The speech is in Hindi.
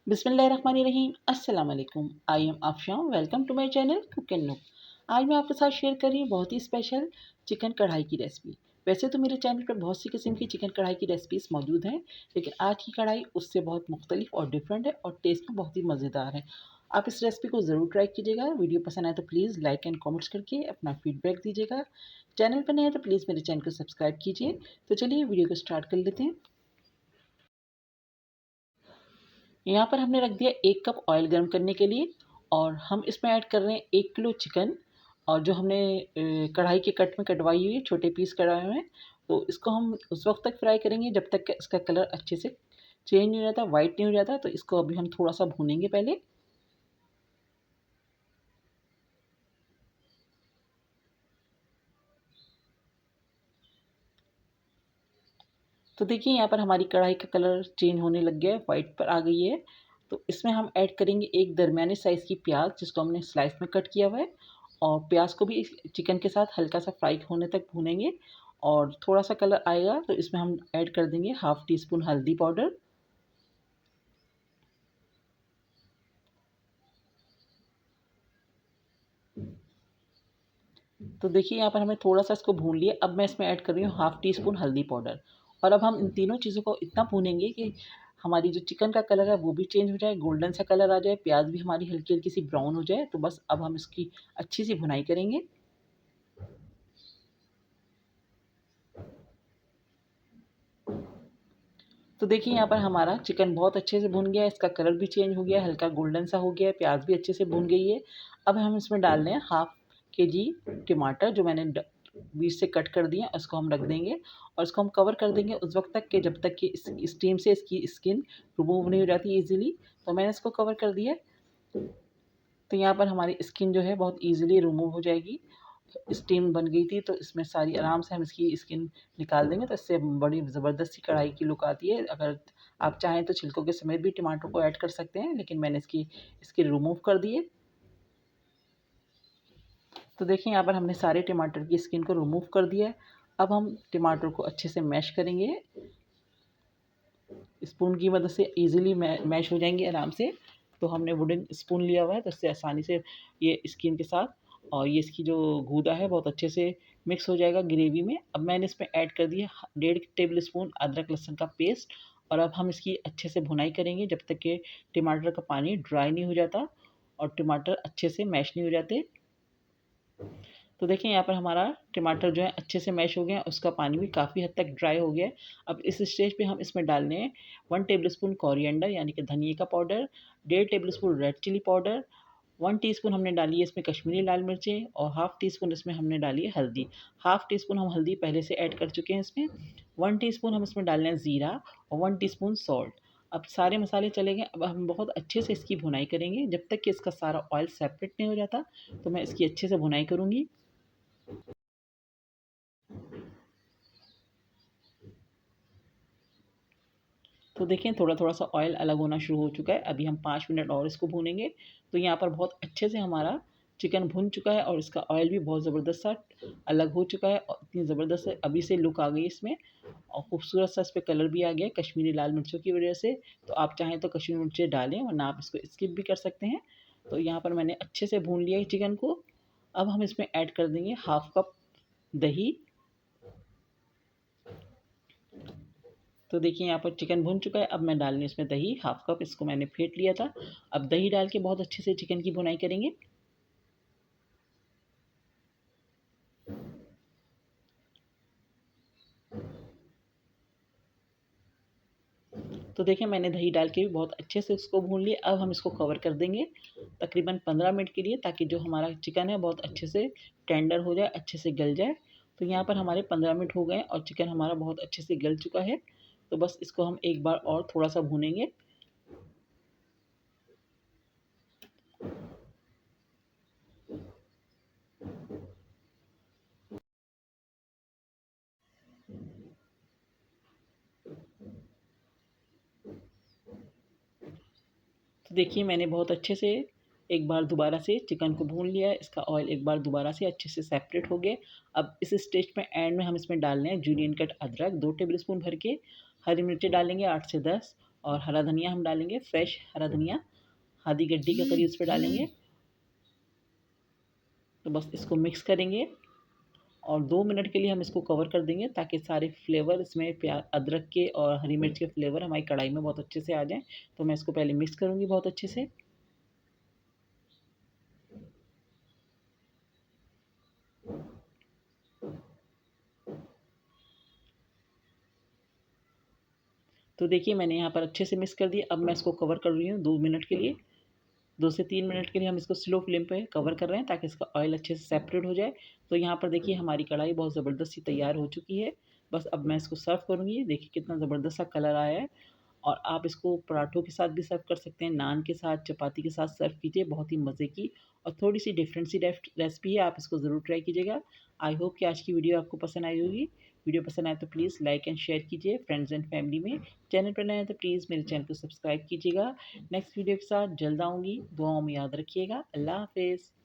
बिस्मिल्लाहिर्रहमानिर्रहीम अस्सलाम वालेकुम। I am Afsham. Welcome to my channel cook and nook. आज मैं आपके साथ शेयर कर रही हूँ बहुत ही स्पेशल चिकन कढ़ाई की रेसिपी। वैसे तो मेरे चैनल पर बहुत सी किस्म की चिकन कढ़ाई की रेसिपीज़ मौजूद हैं, लेकिन आज की कढ़ाई उससे बहुत मुख्तलिफ और डिफरेंट है और टेस्ट में बहुत ही मज़ेदार है। आप इस रेसिपी को ज़रूर ट्राई कीजिएगा। वीडियो पसंद आए तो प्लीज़ लाइक एंड कॉमेंट्स करके अपना फीडबैक दीजिएगा। चैनल पर नए हैं तो प्लीज़ मेरे चैनल को सब्सक्राइब कीजिए। तो चलिए वीडियो को स्टार्ट कर लेते हैं। यहाँ पर हमने रख दिया 1 कप ऑयल गर्म करने के लिए और हम इसमें ऐड कर रहे हैं 1 किलो चिकन। और जो हमने कढ़ाई के कट में कटवाई हुई है, छोटे पीस कटाए हुए हैं, तो इसको हम उस वक्त तक फ्राई करेंगे जब तक कि इसका कलर अच्छे से चेंज नहीं हो जाता, वाइट नहीं हो जाता। तो इसको अभी हम थोड़ा सा भूनेंगे पहले। तो देखिए यहाँ पर हमारी कढ़ाई का कलर चेंज होने लग गया है, वाइट पर आ गई है। तो इसमें हम ऐड करेंगे एक दरमियाने साइज़ की प्याज, जिसको हमने स्लाइस में कट किया हुआ है। और प्याज को भी चिकन के साथ हल्का सा फ्राई होने तक भूनेंगे। और थोड़ा सा कलर आएगा तो इसमें हम ऐड कर देंगे हाफ़ टी स्पून हल्दी पाउडर। तो देखिए यहाँ पर हमने थोड़ा सा इसको भून लिया। अब मैं इसमें ऐड कर रही हूँ हाफ़ टी स्पून हल्दी पाउडर। और अब हम इन तीनों चीज़ों को इतना भूनेंगे कि हमारी जो चिकन का कलर है वो भी चेंज हो जाए, गोल्डन सा कलर आ जाए, प्याज भी हमारी हल्की हल्की सी ब्राउन हो जाए। तो बस अब हम इसकी अच्छी सी भुनाई करेंगे। तो देखिए यहाँ पर हमारा चिकन बहुत अच्छे से भुन गया है, इसका कलर भी चेंज हो गया है, हल्का गोल्डन सा हो गया है, प्याज भी अच्छे से भुन गई है। अब हम इसमें डाल रहे हैं हाफ़ केजी टमाटर, जो मैंने बीच से कट कर दिए हैं। उसको हम रख देंगे और इसको हम कवर कर देंगे उस वक्त तक कि जब तक कि इस स्टीम से इसकी स्किन रिमूव नहीं हो जाती ईजिली। तो मैंने इसको कवर कर दिया है। तो यहाँ पर हमारी स्किन जो है बहुत ईजिली रिमूव हो जाएगी। स्टीम बन गई थी तो इसमें सारी आराम से हम इसकी स्किन निकाल देंगे। तो इससे बड़ी ज़बरदस्त सी कढ़ाई की लुक आती है। अगर आप चाहें तो छिलकों के समेत भी टमाटर को ऐड कर सकते हैं, लेकिन मैंने इसकी स्किन रिमूव कर दी है। तो देखिए यहाँ पर हमने सारे टमाटर की स्किन को रिमूव कर दिया है। अब हम टमाटर को अच्छे से मैश करेंगे, स्पून की मदद से ईजिली मैश हो जाएंगे आराम से। तो हमने वुडन स्पून लिया हुआ है, तो इससे आसानी से ये स्किन के साथ और ये इसकी जो गूदा है बहुत अच्छे से मिक्स हो जाएगा ग्रेवी में। अब मैंने इसमें ऐड कर दिया 1.5 टेबल स्पून अदरक लहसुन का पेस्ट। और अब हम इसकी अच्छे से भुनाई करेंगे जब तक कि टमाटर का पानी ड्राई नहीं हो जाता और टमाटर अच्छे से मैश नहीं हो जाते। तो देखिए यहाँ पर हमारा टमाटर जो है अच्छे से मैश हो गया है, उसका पानी भी काफ़ी हद तक ड्राई हो गया है। अब इस स्टेज पे हम इसमें डालने हैं 1 टेबलस्पून कोरिएंडर यानी कि धनिए का powder, 1.5 tablespoon red chilli powder, 1 teaspoon हमने डाली है इसमें कश्मीरी लाल मिर्चें और हाफ़ टी स्पून इसमें हमने डाली है हल्दी। हाफ़ टी स्पून हम हल्दी पहले से ऐड कर चुके हैं इसमें। 1 टीस्पून हम इसमें डाल रहे हैं ज़ीरा और 1 टीस्पून सॉल्ट। अब सारे मसाले चले गए। अब हम बहुत अच्छे से इसकी भुनाई करेंगे जब तक कि इसका सारा ऑयल सेपरेट नहीं हो जाता। तो मैं इसकी अच्छे से भुनाई करूँगी। तो देखें थोड़ा-थोड़ा सा ऑयल अलग होना शुरू हो चुका है। अभी हम 5 मिनट और इसको भूनेंगे। तो यहाँ पर बहुत अच्छे से हमारा चिकन भुन चुका है और इसका ऑयल भी बहुत ज़बरदस्त सा अलग हो चुका है और इतनी ज़बरदस्त अभी से लुक आ गई इसमें। और खूबसूरत सा इस पे कलर भी आ गया है कश्मीरी लाल मिर्चों की वजह से। तो आप चाहें तो कश्मीरी मिर्चें डालें वरना आप इसको स्किप भी कर सकते हैं। तो यहाँ पर मैंने अच्छे से भून लिया है चिकन को। अब हम इसमें ऐड कर देंगे हाफ़ कप दही। तो देखिए यहाँ पर चिकन भुन चुका है। अब मैं डाल रही हूँ इसमें दही हाफ़ कप, इसको मैंने फेंट लिया था। अब दही डाल के बहुत अच्छे से चिकन की भुनाई करेंगे। तो देखिए मैंने दही डाल के भी बहुत अच्छे से उसको भून लिया। अब हम इसको कवर कर देंगे तकरीबन 15 मिनट के लिए, ताकि जो हमारा चिकन है बहुत अच्छे से टेंडर हो जाए, अच्छे से गल जाए। तो यहाँ पर हमारे 15 मिनट हो गए और चिकन हमारा बहुत अच्छे से गल चुका है। तो बस इसको हम एक बार और थोड़ा सा भूनेंगे। तो देखिए मैंने बहुत अच्छे से एक बार दोबारा से चिकन को भून लिया है। इसका ऑयल एक बार दोबारा से अच्छे से सेपरेट हो गया। अब इस स्टेज पे एंड में हम इसमें डाल रहे हैं जूलियन कट अदरक 2 टेबलस्पून भर के, हरी मिर्चें डालेंगे 8 से 10 और हरा धनिया हम डालेंगे, फ्रेश हरा धनिया आधी गड्डी का करीब उस पे डालेंगे। तो बस इसको मिक्स करेंगे और 2 मिनट के लिए हम इसको कवर कर देंगे ताकि सारे फ्लेवर इसमें अदरक के और हरी मिर्च के फ्लेवर हमारी कढ़ाई में बहुत अच्छे से आ जाएँ। तो मैं इसको पहले मिक्स करूँगी बहुत अच्छे से। तो देखिए मैंने यहाँ पर अच्छे से मिक्स कर दिया। अब मैं इसको कवर कर रही हूँ 2 मिनट के लिए। 2 से 3 मिनट के लिए हम इसको स्लो फ्लेम पे कवर कर रहे हैं ताकि इसका ऑयल अच्छे से सेपरेट हो जाए। तो यहाँ पर देखिए हमारी कढ़ाई बहुत ज़बरदस्त सी तैयार हो चुकी है। बस अब मैं इसको सर्व करूँगी। देखिए कितना ज़बरदस्त सा कलर आया है और आप इसको पराठों के साथ भी सर्व कर सकते हैं, नान के साथ, चपाती के साथ सर्व कीजिए। बहुत ही मज़े की और थोड़ी-सी डिफरेंट सी रेसिपी है, आप इसको ज़रूर ट्राई कीजिएगा। आई होप कि आज की वीडियो आपको पसंद आई होगी। वीडियो पसंद आए तो प्लीज़ लाइक एंड शेयर कीजिए फ्रेंड्स एंड फैमिली में। चैनल पर नए हैं तो प्लीज़ मेरे चैनल को सब्सक्राइब कीजिएगा। नेक्स्ट वीडियो के साथ जल्द आऊँगी। दुआओं में याद रखिएगा। अल्लाह हाफ़िज़।